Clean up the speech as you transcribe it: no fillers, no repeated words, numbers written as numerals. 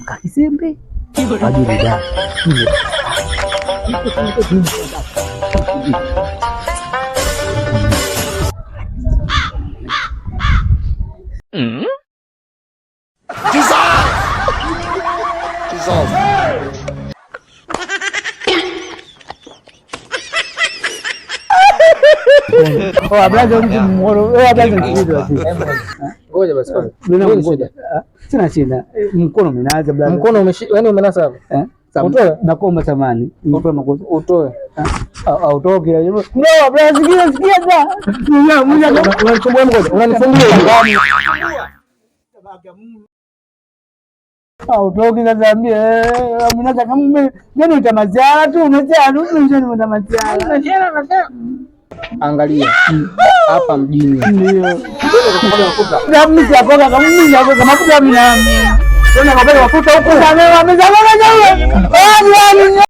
Kakisembe ajirida ngoja basi sina shida. Mkono umenaza brother. Mkono yaani umenasa hapa. Utoe nakuomba samani. Utoe. Utoke. No, brother, sikia. Unanisumbua ngoja. Unanifungia. Utoke sasa mimi. Mnaza kama mimi utamazia tu, unazia tu, utamazia. Angalia hapa mjini. Ndio. Mimi siapoka kama mimi hapo kama mafuta mimi na. Tena ngopele mafuta huko. Wamezalana.